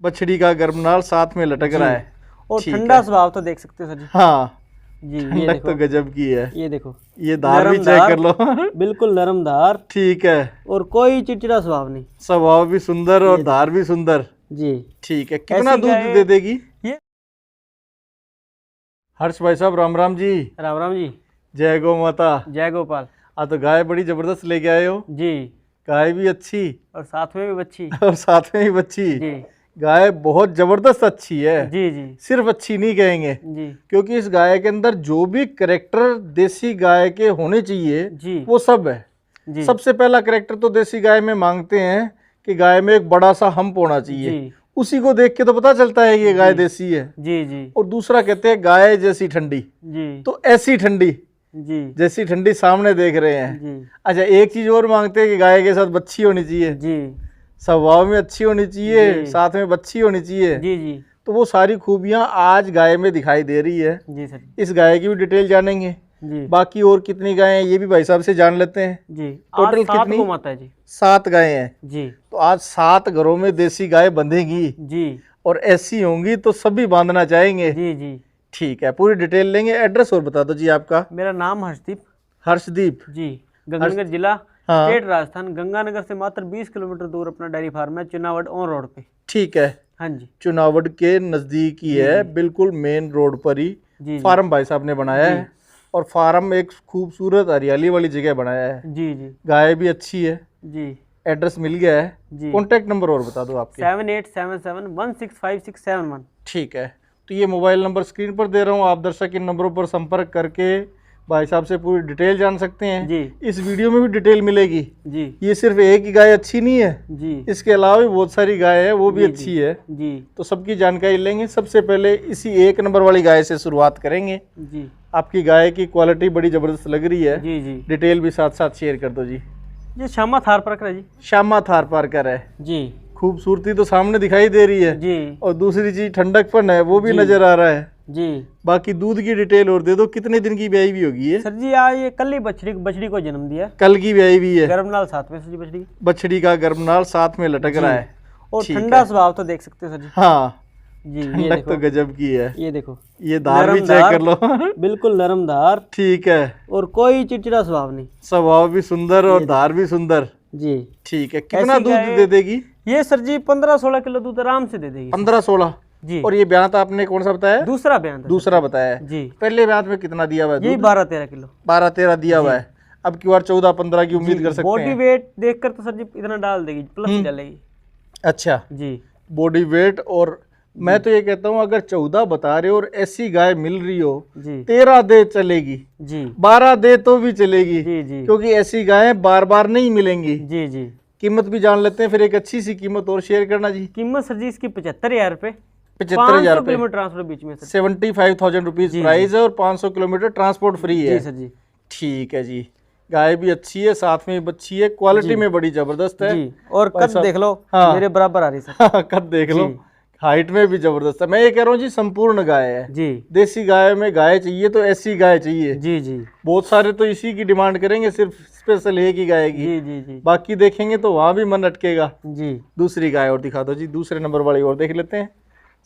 बछड़ी का गर्भनाल साथ में लटक रहा है और ठंडा स्वभाव तो देख सकते हो सर जी। हाँ जी ठंडक तो गजब की है। ये देखो, ये धार भी चेक कर लो बिल्कुल नरम धार। ठीक है, और कोई चिड़चिड़ा स्वभाव नहीं, स्वभाव भी सुंदर और धार भी सुंदर जी। ठीक है, कितना दूध दे देगी ये? हर्ष भाई साहब राम राम जी। राम राम जी। जय गौ माता। जय गोपाल। तो गाय बड़ी जबरदस्त लेके आए हो जी। गाय भी अच्छी और साथ में भी बच्ची। और साथ में ही बच्ची जी। गाय बहुत जबरदस्त अच्छी है। जी जी। सिर्फ अच्छी नहीं कहेंगे जी, क्योंकि इस गाय के अंदर जो भी करेक्टर देसी गाय के होने चाहिए जी, वो सब है। जी। सबसे पहला करेक्टर तो देसी गाय में मांगते हैं कि गाय में एक बड़ा सा हम्प होना चाहिए। जी। उसी को देख के तो पता चलता है कि ये गाय देसी है। जी जी। और दूसरा कहते हैं गाय जैसी ठंडी, जी। तो ऐसी ठंडी, जी जैसी ठंडी सामने देख रहे हैं। जी। अच्छा, एक चीज और मांगते हैं कि गाय के साथ बच्ची होनी चाहिए, जी। स्वभाव में अच्छी होनी चाहिए, जी। साथ में बच्ची होनी चाहिए। जी जी। तो वो सारी खूबियां आज गाय में दिखाई दे रही है। जी सर। इस गाय की भी डिटेल जानेंगे। जी। बाकी और कितनी गायें हैं ये भी भाई साहब से जान लेते हैं। जी। टोटल आज 7 कितनी? गौ माता है जी। 7 गायें हैं। जी। तो आज 7 घरों में देसी गाय बंधेगी जी। और ऐसी होंगी तो सभी बांधना चाहेंगे। जी जी। ठीक है, पूरी डिटेल लेंगे। एड्रेस और बता दो जी आपका। मेरा नाम हर्षदीप। हर्षदीप जी। गंगानगर जिला, हाँ। स्टेट राजस्थान। गंगानगर से मात्र 20 किलोमीटर दूर अपना डेयरी फार्म है, चुनावड़ ऑन रोड पे। ठीक है, हाँ जी। चुनावड़ के नजदीक ही है, बिल्कुल मेन रोड पर ही जी। फार्म भाई साहब ने बनाया है। और फार्म एक खूबसूरत हरियाली वाली जगह बनाया है। जी जी। गाय भी अच्छी है। जी। एड्रेस मिल गया है जी। कॉन्टैक्ट नंबर और बता दो आपके। 7877165671। ठीक है, तो ये मोबाइल नंबर स्क्रीन पर दे रहा हूँ, आप दर्शक इन नंबरों पर संपर्क करके भाई साहब से पूरी डिटेल जान सकते हैं। जी। इस वीडियो में भी डिटेल मिलेगी। जी। ये सिर्फ एक ही गाय अच्छी नहीं है, जी। इसके अलावा भी बहुत सारी गाय है वो भी जी, अच्छी है। जी। तो सबकी जानकारी लेंगे। सबसे पहले इसी 1 नंबर वाली गाय से शुरुआत करेंगे। जी। आपकी गाय की क्वालिटी बड़ी जबरदस्त लग रही है। जी। जी। डिटेल भी साथ साथ शेयर कर दो जी। ये श्यामा थार पर है जी। श्यामा थार पारकर है जी। खूबसूरती तो सामने दिखाई दे रही है जी। और दूसरी चीज ठंडकपन है वो भी जी। नजर आ रहा है। जी। बाकी दूध की डिटेल और दे दो, कितने दिन की ब्याई भी होगी ये? सर जी आज ये कल ही बछड़ी को जन्म दिया। कल की ब्याई भी है। गर्भनाल साथ में सर जी बछड़ी। बछड़ी का गर्भनाल साथ में लटक रहा है और ठंडा स्वभाव तो देख सकते हो सर जी। हाँ जी। ये ठंडक देखो, तो गजब की है। ये देखो, ये धार भी चेक कर लो बिल्कुल नरम धार। ठीक है, और कोई चिड़चिड़ा स्वभाव नहीं, स्वभाव भी सुंदर और धार भी सुंदर। जी। ठीक है, कितना दूध दे देगी ये सर जी? 15-16 किलो दूध आराम से दे देगी। 15-16 जी। और ये ब्यात आपने कौन सा बताया? दूसरा बयान था। दूसरा बताया है। जी। पहले ब्यात में कितना दिया हुआ है? यही 12-13 किलो। 12-13 दिया हुआ है। अब की बार 14-15 की उम्मीद कर सकते बॉडी हैं। वेट देखकर तो सर जी इतना डाल देगी, प्लस डालेगी। अच्छा, जी। Body weight. और मैं तो ये कहता हूँ अगर 14 बता रहे हो और ऐसी गाय मिल रही हो जी। 13 दे चलेगी, जी। 12 दे तो भी चलेगी। जी। जी। क्योंकि ऐसी गायें बार बार नहीं मिलेंगी। जी। जी। कीमत भी जान लेते हैं, फिर एक अच्छी सी कीमत और शेयर करना जी। कीमत सर जी इसकी 75,000 रुपए। 75,000 रुपए किलोमीटर ट्रांसपोर्ट बीच में सर। 75,000 रुपीज प्राइस है और 500 किलोमीटर ट्रांसपोर्ट फ्री है। जी सर जी। ठीक है जी, गाय भी अच्छी है, साथ में बच्ची है, क्वालिटी में बड़ी जबरदस्त है जी। और कद देख लो, हाँ। मेरे बराबर आ रही सर। कद देख लो, हाइट में भी जबरदस्त है। मैं ये कह रहा हूँ जी संपूर्ण गाय है जी। देसी गाय में गाय चाहिए तो ऐसी गाय चाहिए। जी। जी। बहुत सारे तो इसी की डिमांड करेंगे, सिर्फ स्पेशल एक ही गाय की। जी। जी। जी। बाकी देखेंगे तो वहां भी मन अटकेगा। जी। दूसरी गाय और दिखा दो जी, दूसरे नंबर वाली और देख लेते हैं।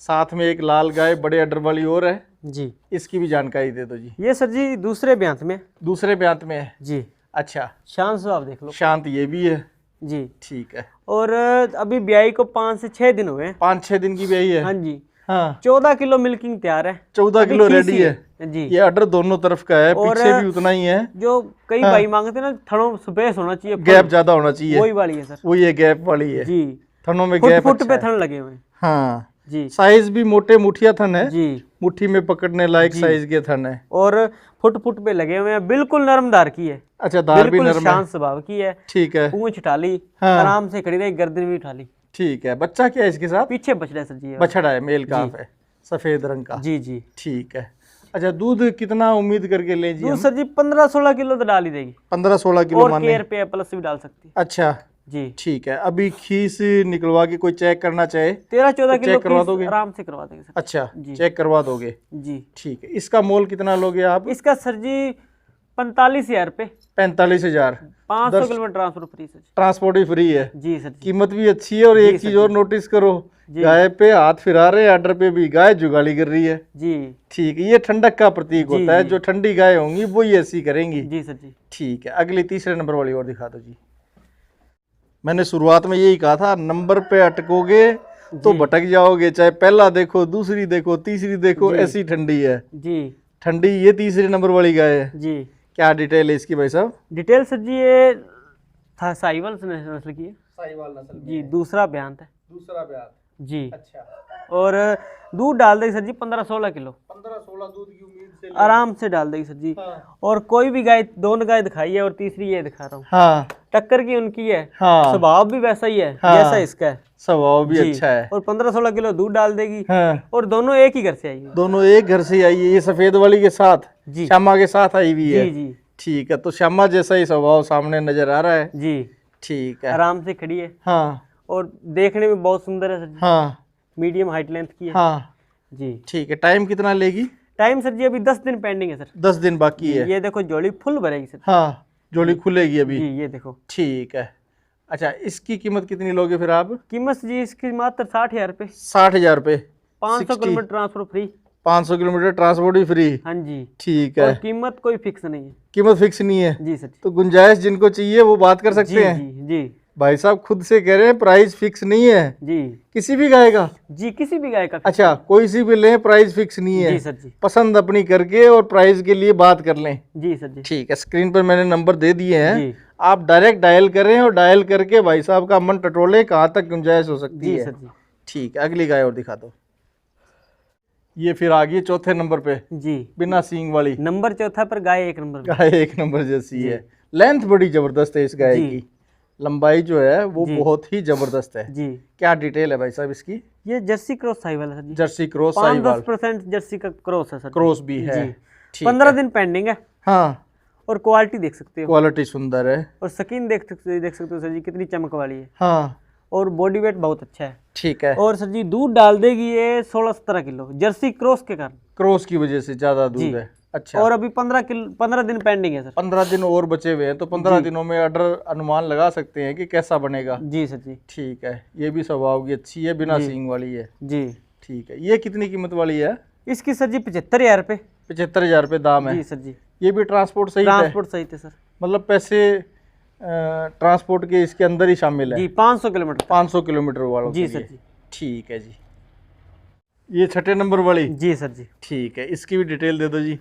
साथ में एक लाल गाय बड़े अडर वाली और है जी। इसकी भी जानकारी दे दो जी। ये सर जी दूसरे ब्यांत में। दूसरे ब्यांत में है। जी। अच्छा, शांत स्वभाव देख लो। शांत ये भी है। जी। ठीक है, और अभी ब्याई को 5 से 6 दिन हुए। 5-6 दिन की ब्याई है। हाँ जी। हाँ, 14 किलो मिल्किंग तैयार है। 14 किलो रेडी है जी। ये। अडर दोनों तरफ का है, और पीछे भी उतना ही है। जो कई भाई मांगते हैं ना, थनों स्पेस होना चाहिए, गैप ज्यादा होना चाहिए, वही वाली है सर। वो ये गैप वाली है। जी। थनों में गैप फुट अच्छा पे थन लगे हुए हैं। हाँ जी। साइज भी मोटे मुठिया थन है जी। मुट्ठी में पकड़ने लायक साइज के थन है। और फुट पे लगे हुए हैं, बिल्कुल नरम धार की है। अच्छा, धार भी बिल्कुल नरम है। शांत स्वभाव की है। ठीक है, पूंछ उठाली, हाँ। आराम से खड़ी रही, गर्दन भी उठाली। ठीक है, बच्चा क्या है इसके साथ? पीछे बछड़ा है सर जी। बछड़ा है, मेल काफ है, सफेद रंग का। जी। जी। ठीक है। अच्छा, दूध कितना उम्मीद करके ले जी? दूध सर जी 15-16 किलो तो डाल ही देगी। 15-16 किलो और माने? केयर पे प्लस भी डाल सकती है। अच्छा जी। ठीक है, अभी खीस निकलवा के कोई चेक करना चाहे 13-14 किलो चेक करवा दोगे? आराम से करवा देंगे सर। अच्छा, जी। चेक करवा दोगे? जी। ठीक है, इसका मोल कितना लोगे आप? इसका सर जी 45,000 रुपए। 45,000। 500 kilometre transport free sir transport ही फ्री है। जी सर जी। कीमत भी अच्छी है। और जी एक सर चीज और जी। नोटिस करो, जी। गाय पे हाथ फिरा रहे, आर्डर पे भी गाय जुगाली कर रही है। जी ठीक है, ये ठंडक का प्रतीक जी, होता है। जी। जो ठंडी गाय होंगी वो ही ऐसी करेंगी। जी सर जी। ठीक है, अगली तीसरे नंबर वाली और दिखा दो जी। मैंने शुरुआत में यही कहा था, नंबर पे अटकोगे तो जी। भटक जाओगे। चाहे पहला देखो, दूसरी देखो, तीसरी देखो, जी। ऐसी ठंडी है। जी ठंडी ये तीसरे नंबर वाली गाय है। जी। क्या डिटेल है इसकी भाई साहब? डिटेल सर जी, ये था साहिवाल नस्ल की है। साहिवाल नस्ल जी, दूसरा बयान है। दूसरा ब्याज। जी। अच्छा, और दूध डाल देगी सर जी 15-16 किलो 15-16 दूध की उम्मीद से आराम से डाल देगी सर जी। हाँ। और कोई भी गाय, दोनों गाय दिखाई है और तीसरी ये दिखा रहा हूँ। हाँ टक्कर की उनकी है। हाँ, स्वभाव भी वैसा ही है हाँ। जैसा इसका है। स्वभाव भी जी। अच्छा है। और 15-16 किलो दूध डाल देगी। हाँ, और दोनों एक ही घर से आई हुई। दोनों एक घर से आई है। ये सफेद वाली के साथ, जी श्यामा के साथ आई हुई है। जी जी ठीक है, तो श्यामा जैसा ही स्वभाव सामने नजर आ रहा है। जी। ठीक है। आराम से खड़ी है हाँ और देखने में बहुत सुंदर है सर जी। हाँ मीडियम हाइट लेंथ की है। हाँ। जी। ठीक है, टाइम कितना लेगी? टाइम सर जी अभी 10 दिन पेंडिंग है सर। 10 दिन बाकी है। ये देखो जोड़ी फुल भरेगी सर। हाँ, जोड़ी खुलेगी अभी। जी ये देखो। ठीक है। अच्छा, इसकी कीमत कितनी लोगे फिर आप? कीमत जी इसकी मात्र 60,000 रुपये। 60,000 रुपये। 500 kilometre transfer free. 500 kilometre transport ही फ्री। हाँ जी। ठीक और है, कीमत कोई फिक्स नहीं है। कीमत फिक्स नहीं है। जी सर जी। तो गुंजाइश जिनको चाहिए वो बात कर सकते जी हैं। जी जी भाई साहब खुद से कह रहे हैं प्राइस फिक्स नहीं है जी किसी भी गाय का। जी। किसी भी गाय का। अच्छा, कोई सी भी लें, प्राइस फिक्स नहीं है। जी सर जी। पसंद अपनी करके और प्राइस के लिए बात कर लें। जी सर जी। ठीक है, स्क्रीन पर मैंने नंबर दे दिए हैं। जी आप डायरेक्ट डायल करें और डायल करके भाई साहब का मन टटोले कहाँ तक गुंजाइश हो सकती जी है। सर जी। ठीक है, अगली गाय और दिखा दो। ये फिर आ गई चौथे नंबर पे, जी। बिना सींग वाली। नंबर चौथा पर गाय 1 नंबर में। गाय 1 नंबर जैसी है। लेंथ बड़ी जबरदस्त है इस गाय जी। की। लंबाई जो है वो जी। बहुत ही जबरदस्त है। जी। क्या डिटेल है भाई साहब इसकी? ये जर्सी क्रॉस साहिवाल है सर जी। Jersey cross Sahiwal. 5-10% जर्सी का क्रॉस है सर जी। क्रॉस भी है। जी। ठीक 15 है। दिन पेंडिंग है। हाँ, और क्वालिटी देख सकते हो। क्वालिटी सुंदर है। और स्किन देख सकते हो सर जी कितनी चमक वाली है। हाँ, और बॉडी वेट बहुत अच्छा है। ठीक है। और सर जी दूध डाल देगी ये 16-17 किलो जर्सी क्रॉस के कारण। क्रॉस की वजह से ज्यादा दूध जी। है। अच्छा, और अभी 15 दिन पेंडिंग है सर। 15 दिन और बचे हुए हैं, तो 15 दिनों में ऑर्डर अनुमान लगा सकते हैं कि कैसा बनेगा। जी सर जी। ठीक है, ये भी स्वभाव की अच्छी है, बिना जी। सींग वाली है। जी। ठीक है, ये कितनी कीमत वाली है? इसकी सर जी 75,000 रुपये। 75,000 रुपये दाम है। जी सर जी। ये भी ट्रांसपोर्ट सही है? ट्रांसपोर्ट सही थे सर। मतलब पैसे ट्रांसपोर्ट के इसके अंदर ही शामिल है। जी 500 किलोमीटर। 500 किलोमीटर वालों जी के सर लिए। जी। ठीक है जी। ये छठे नंबर वाली। जी सर जी। ठीक है, इसकी भी डिटेल दे दो जी।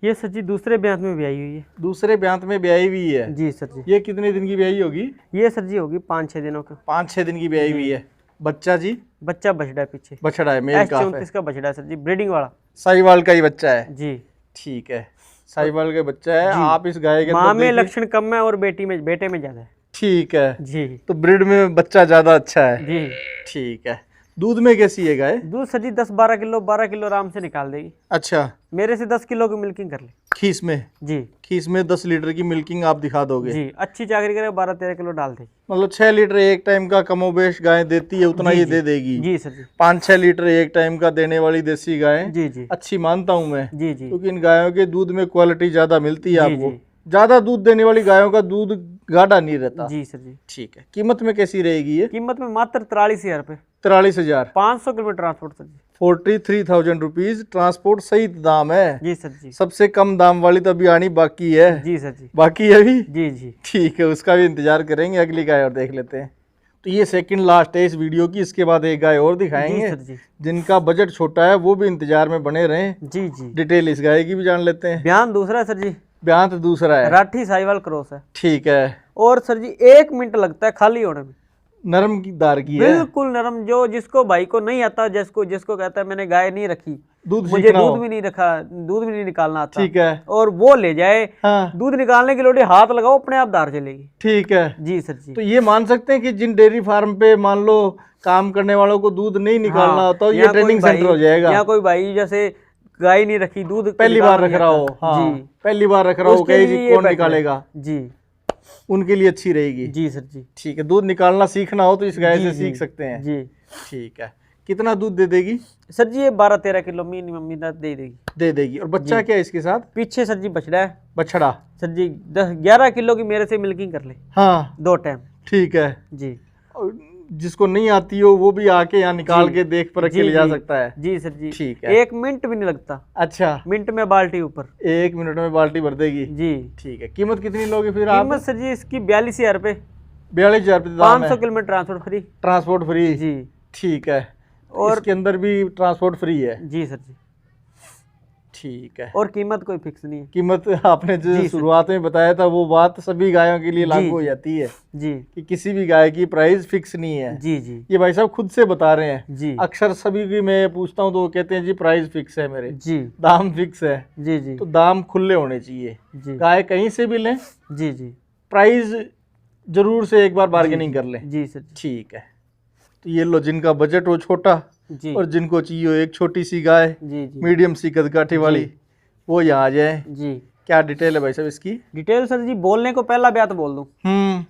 ये सर जी दूसरे ब्याह में ब्याही हुई है। दूसरे ब्यांत में ब्याही हुई है। जी सर जी। ये कितने दिन की ब्याही होगी? ये सर जी होगी 5-6 दिनों का। 5-6 दिन की ब्याही हुई है। बच्चा जी? बच्चा बछड़ा है पीछे। बछड़ा है, मेल काफ है। S34 का बछड़ा है सर जी, ब्रीडिंग वाला। साहिवाल का ही बच्चा है। जी। ठीक है, साहिवाल का बच्चा है। जी। आप इस गाय के माँ अंदर में देखिए। लक्षण कम है और बेटे में ज्यादा है। ठीक है, जी तो ब्रीड में बच्चा ज्यादा अच्छा है। जी। ठीक है, दूध में कैसी है गाय? दूध सर जी 10-12 किलो 12 किलो आराम से निकाल देगी। अच्छा, मेरे से 10 किलो की मिल्किंग कर ले। खीस में? जी खीस में 10 लीटर की मिल्किंग आप दिखा दोगे? जी। अच्छी चाकरी करे 12-13 किलो डाल देगी। मतलब 6 लीटर एक टाइम का कमोबेश गाय देती है, उतना जी, ये जी। दे देगी। जी सर जी। 5-6 लीटर एक टाइम का देने वाली देसी गाय जी जी। अच्छी मानता हूँ मैं, जी जी। क्योंकि इन गायों के दूध में क्वालिटी ज्यादा मिलती है जी, आपको। जी। ज्यादा दूध देने वाली गायों का दूध गाढ़ा नहीं रहता। जी सर जी। ठीक है, कीमत में कैसी रहेगी ये? कीमत में मात्र 43,000 रुपये। 43,000। 500 किलोमीटर ट्रांसपोर्ट सर जी। 43,000 रुपीज ट्रांसपोर्ट सहित दाम है। जी सर जी। सबसे कम दाम वाली तो अभी आनी बाकी है। जी सर जी। बाकी है अभी। जी जी। ठीक है, उसका भी इंतजार करेंगे। अगली गाय और देख लेते हैं। तो ये सेकंड लास्ट है इस वीडियो की। इसके बाद एक गाय और जी दिखाएंगे। सर जी। जिनका बजट छोटा है वो भी इंतजार में बने रहें। जी जी। डिटेल इस गाय की भी जान लेते हैं। बयान दूसरा है सर जी। ब्यांत दूसरा है। राठी साहिवाल क्रॉस है। ठीक है, और सर जी 1 मिनट लगता है खाली होने में। नरम की दार की है। बिल्कुल नरम। जो जिसको भाई को नहीं आता, जिसको कहता है मैंने गाय नहीं रखी, दूध मुझे सीखना हो। दूध भी नहीं रखा, दूध भी नहीं निकालना आता, ठीक है। और वो ले जाए हाँ, दूध निकालने के लोटे हाथ लगाओ अपने आप धार चलेगी। ठीक है। जी सर जी। तो ये मान सकते हैं कि जिन डेयरी फार्म पे मान लो काम करने वालों को दूध नहीं निकालना होता, तो ये यहाँ कोई ट्रेनिंग भाई- सेंटर हो जाएगा। यहाँ कोई भाई जैसे गाय नहीं रखी, दूध पहली बार रख निकालना रहा नहीं हो। आता। हाँ, जी। पहली बार रख रहा हो, उसके कहे लिए जी ये कौन बेटर है। निकालेगा, जी उनके लिए अच्छी रहेगी। जी सर जी। ठीक है, दूध निकालना सीखना हो तो इस गाय जी, से जी। सीख सकते हैं। जी। ठीक है, कितना दूध दे देगी? सर जी ये 12-13 किलो मिनिमम दे देगी। दे देगी। और बच्चा क्या है इसके साथ? पीछे सर जी बछड़ा है। बछड़ा। सर जी 10-11 किलो की मेरे से मिल्किंग कर ले। हाँ 2 टाइम। ठीक है जी। और जिसको नहीं आती हो वो भी आके यहाँ निकाल के देख परख के ले जा सकता है। जी सर जी। ठीक है। 1 मिनट भी नहीं लगता। अच्छा, मिनट में बाल्टी ऊपर। 1 मिनट में बाल्टी भर देगी। जी। ठीक है। कीमत कितनी लोगे फिर आप? कीमत सर जी इसकी 42,000 रुपये। 42,000 रुपये दाम है। 500 kilometre transport free. Transport free. जी। ठीक है। और इसके अंदर भी ट्रांसपोर्ट फ्री है। जी सर जी। ठीक है। और कीमत कोई फिक्स नहीं है। कीमत आपने जो शुरुआत में बताया था वो बात सभी गायों के लिए लागू हो जाती है जी कि किसी भी गाय की प्राइस फिक्स नहीं है। जी जी। ये भाई साहब खुद से बता रहे हैं। जी। अक्सर सभी की मैं पूछता हूँ तो वो कहते हैं जी प्राइस फिक्स है मेरे, जी दाम फिक्स है। जी जी तो दाम खुले होने चाहिए। जी गाय कहीं से भी लें, जी जी प्राइस जरूर से एक बार बार्गेनिंग कर लें। जी सर जी। ठीक है। तो ये लो, जिनका बजट हो छोटा जी और जिनको चाहिए हो एक छोटी सी गाय, जी जी मीडियम सी कदकाठी वाली, वो यहाँ आ जाए। जी। क्या डिटेल है भाई साहब इसकी? डिटेल सर जी बोलने को पहला ब्याह तो बोल दूं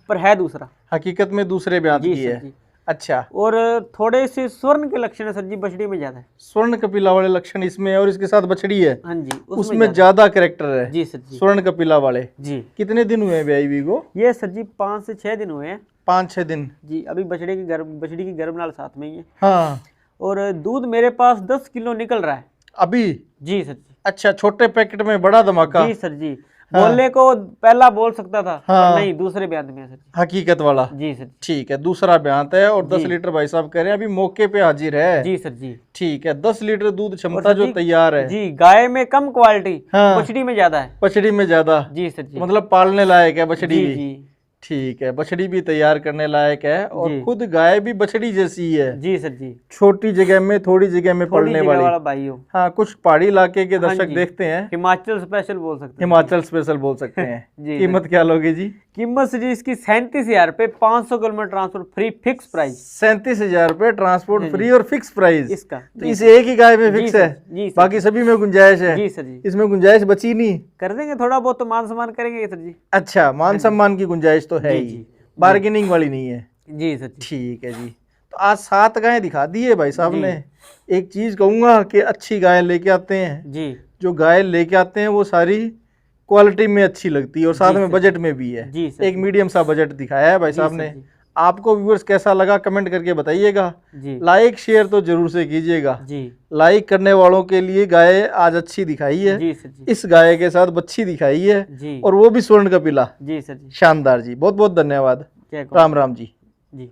पर है दूसरा। हकीकत में दूसरे ब्याह जी की सर है। जी। अच्छा। और थोड़े से स्वर्ण के लक्षण है सर जी बछड़ी में ज्यादा है। स्वर्ण कपिला वाले लक्षण इसमें है और इसके साथ बछड़ी है। हाँ जी उसमें ज्यादा कैरेक्टर है। जी सर जी। स्वर्ण कपिला वाले। जी। कितने दिन हुए ब्याई हुई को? ये सर जी 5 से 6 दिन हुए हैं। 5-6 दिन। जी। अभी बछड़ी की गर्भनाल साथ में ही है। हाँ। और दूध मेरे पास 10 किलो निकल रहा है अभी? जी सर जी। अच्छा, छोटे पैकेट में बड़ा धमाका। जी सर जी। बोलने को पहला बोल सकता था हाँ। पर नहीं, दूसरे बयान में है सर जी। हकीकत वाला। जी सर जी। ठीक है, दूसरा बयान है। और 10 लीटर भाई साहब कह रहे हैं अभी मौके पे हाजिर है। जी सर जी। ठीक है। 10 लीटर दूध और क्षमता सर जो जी- तैयार है। जी। गाय में कम क्वालिटी, हाँ। बछड़ी में ज्यादा है। बछड़ी में ज्यादा। जी सर जी। मतलब पालने लायक है बछड़ी जी भी। जी ठीक है। बछड़ी भी तैयार करने लायक है और जी। खुद गाय भी बछड़ी जैसी है। जी सर जी। छोटी जगह में थोड़ी जगह में थोड़ी पड़ने जगह वाली। वाला भाई हो। हाँ, कुछ पहाड़ी इलाके के हाँ दर्शक जी। देखते हैं, हिमाचल स्पेशल बोल सकते हैं। हिमाचल स्पेशल बोल सकते हैं। जी कीमत क्या लोगे जी? कीमत सर जी इसकी 37,000 रुपये, 500 kilometre transport free, fix price 37,000 रुपये ट्रांसपोर्ट फ्री और फिक्स प्राइस इसका। तो इस एक ही गाय में फिक्स सर, है? जी सर। बाकी सभी में गुंजाइश है? जी सर जी। इसमें गुंजाइश बची नहीं? कर देंगे थोड़ा बहुत तो, मान सम्मान करेंगे सर जी। अच्छा, मान सम्मान की गुंजाइश तो है जी, ही, जी। बार्गेनिंग वाली नहीं है। जी सर जी। ठीक है जी। तो आज 7 गायें दिखा दी है भाई साहब जी। ने। एक चीज कहूंगा कि अच्छी गाय लेके आते हैं, जी जो गाय लेके आते हैं वो सारी क्वालिटी में अच्छी लगती है और साथ जी में सर बजट में भी है। जी सर एक जी। मीडियम सा बजट दिखाया है भाई जी साहब सर ने। जी। आपको व्यूअर्स कैसा लगा कमेंट करके बताइएगा। जी लाइक शेयर तो जरूर से कीजिएगा। जी लाइक करने वालों के लिए गाय आज अच्छी दिखाई है। जी सर जी। इस गाय के साथ बच्ची दिखाई है जी और वो भी स्वर्ण कपिला। जी सर जी। शानदार जी, बहुत बहुत धन्यवाद। क्या राम राम जी। जी।